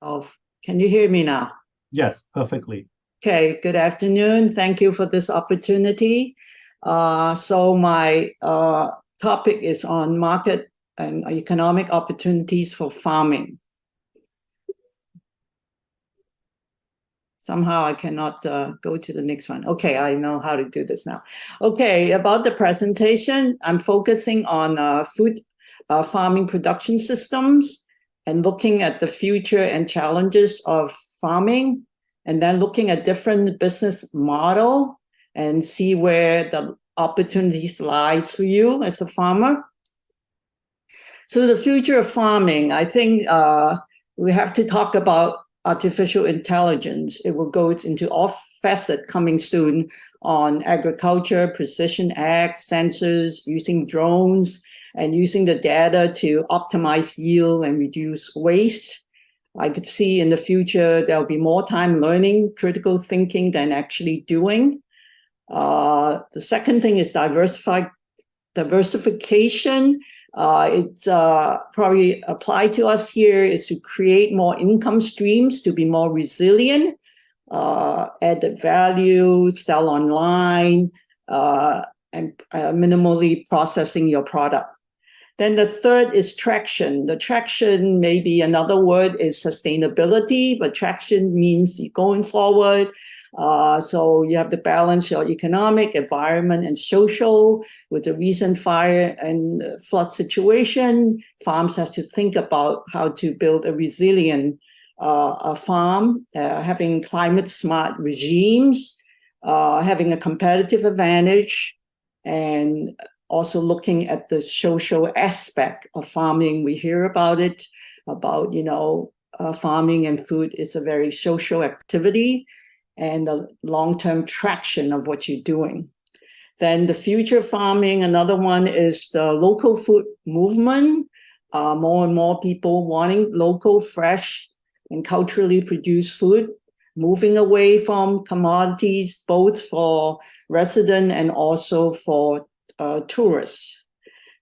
Can you hear me now? Yes, perfectly. Okay, good afternoon. Thank you for this opportunity. So my topic is on market and economic opportunities for farming. Somehow I cannot go to the next one. Okay, I know how to do this now. Okay, about the presentation, I'm focusing on food farming production systems and looking at the future and challenges of farming, and then looking at different business model and see where the opportunities lies for you as a farmer. So the future of farming, I think we have to talk about artificial intelligence. It will go into all facets coming soon on agriculture, precision ag, sensors, using drones, and using the data to optimize yield and reduce waste. I could see in the future there'll be more time learning, critical thinking than actually doing. The second thing is diversification. It's probably applied to us here is to create more income streams to be more resilient, added value, sell online, and minimally processing your product. Then the third is traction. The traction, maybe another word is sustainability, but traction means going forward. So you have to balance your economic, environment, and social. With the recent fire and flood situation, farms have to think about how to build a resilient farm, having climate smart regimes, having a competitive advantage, and also looking at the social aspect of farming. We hear about it, about, farming and food is a very social activity, and the long-term traction of what you're doing. Then the future farming, another one is the local food movement. More and more people wanting local, fresh, and culturally produced food, moving away from commodities, both for resident and also for tourists.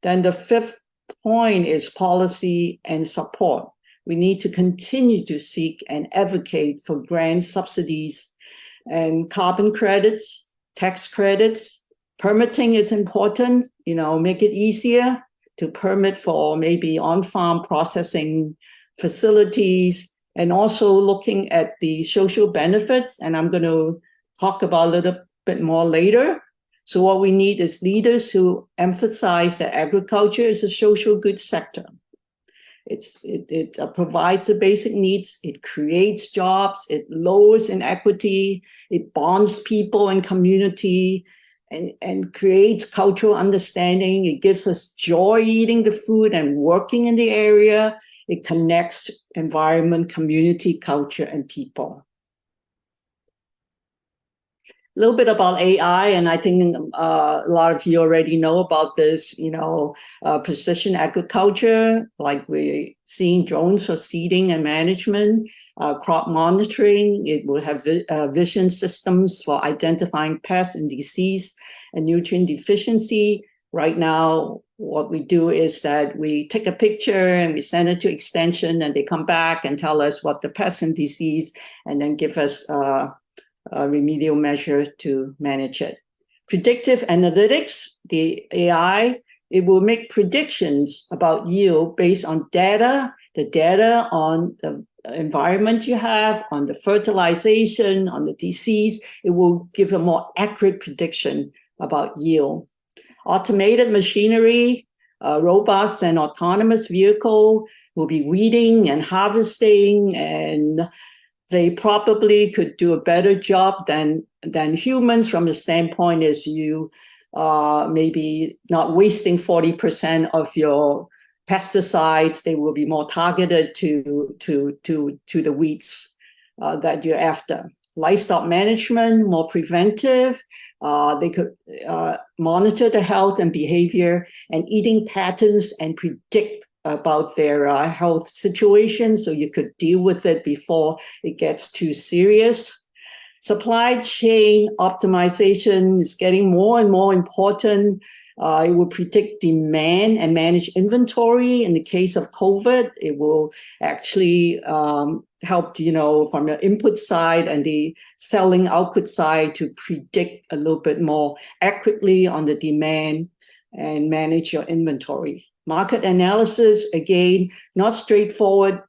Then the fifth point is policy and support. We need to continue to seek and advocate for grant subsidies and carbon credits, tax credits. Permitting is important, make it easier to permit for maybe on-farm processing facilities, and also looking at the social benefits. And I'm going to talk about a little bit more later. So what we need is leaders who emphasize that agriculture is a social good sector. It provides the basic needs, it creates jobs, it lowers inequity, it bonds people and community, and creates cultural understanding. It gives us joy eating the food and working in the area. It connects environment, community, culture, and people. A little bit about AI, and I think a lot of you already know about this, precision agriculture, like we're seeing drones for seeding and management, crop monitoring. It will have vision systems for identifying pests and disease and nutrient deficiency. Right now, what we do is that we take a picture and we send it to Extension, and they come back and tell us what the pest and disease, and then give us remedial measure to manage it. Predictive analytics, the AI, it will make predictions about yield based on data, the data on the environment you have, on the fertilization, on the disease. It will give a more accurate prediction about yield. Automated machinery, robust and autonomous vehicle will be weeding and harvesting, and they probably could do a better job than humans from the standpoint is you maybe not wasting 40% of your pesticides. They will be more targeted to the weeds that you're after. Livestock management, more preventive. They could monitor the health and behavior and eating patterns and predict about their health situation, so you could deal with it before it gets too serious. Supply chain optimization is getting more and more important. It will predict demand and manage inventory. In the case of COVID, it will actually help, from the input side and the selling output side to predict a little bit more accurately on the demand and manage your inventory. Market analysis, again, not straightforward.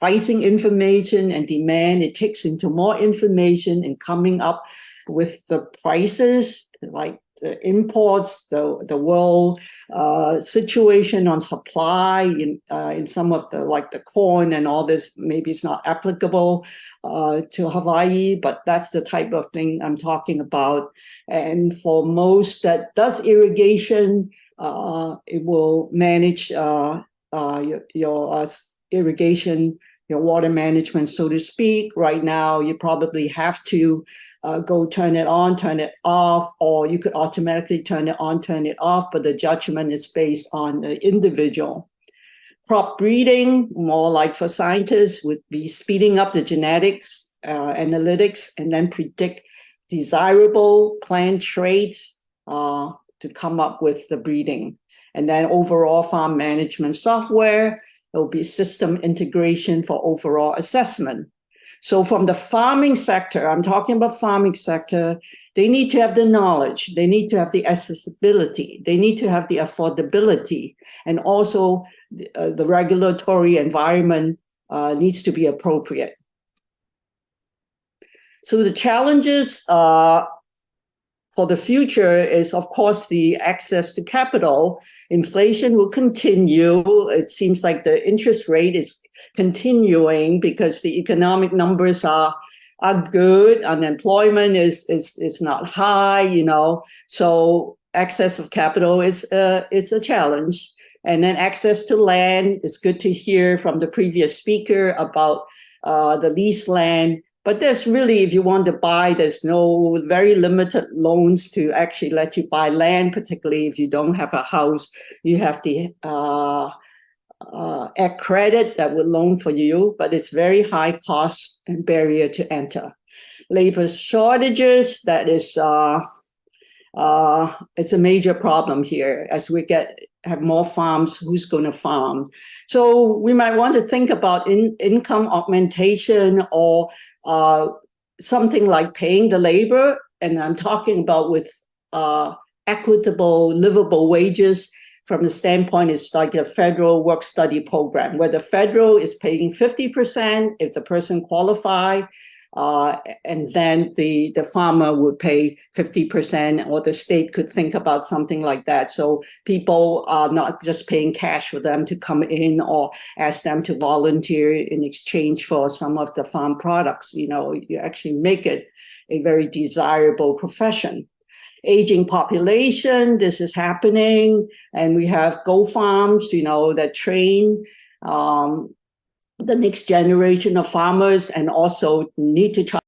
Pricing information and demand, it takes into more information and coming up with the prices, like the imports, the world situation on supply in some of the, like the corn and all this, maybe it's not applicable to Hawaii, but that's the type of thing I'm talking about. And for most that does irrigation, it will manage your irrigation, your water management, so to speak. Right now, you probably have to go turn it on, turn it off, or you could automatically turn it on, turn it off, but the judgment is based on the individual. Crop breeding, more like for scientists, would be speeding up the genetics, analytics, and then predict desirable plant traits to come up with the breeding. And then overall farm management software, there will be system integration for overall assessment. So from the farming sector, I'm talking about farming sector, they need to have the knowledge, they need to have the accessibility, they need to have the affordability, and also the regulatory environment needs to be appropriate. So the challenges for the future is, of course, the access to capital. Inflation will continue. It seems like the interest rate is continuing because the economic numbers are good. Unemployment is not high, So access of capital is a challenge. And then access to land. It's good to hear from the previous speaker about the leased land. But there's really, if you want to buy, there's no very limited loans to actually let you buy land, particularly if you don't have a house. You have the Ag Credit that would loan for you, but it's very high cost and barrier to enter. Labor shortages, that is, it's a major problem here. As we have more farms, who's going to farm? So we might want to think about income augmentation or something like paying the labor. And I'm talking about with equitable, livable wages. From the standpoint, it's like a federal work study program where the federal is paying 50% if the person qualify, and then the farmer would pay 50%, or the state could think about something like that. So people are not just paying cash for them to come in or ask them to volunteer in exchange for some of the farm products. You actually make it a very desirable profession. Aging population, this is happening, and we have goat farms, that train the next generation of farmers, and also need to try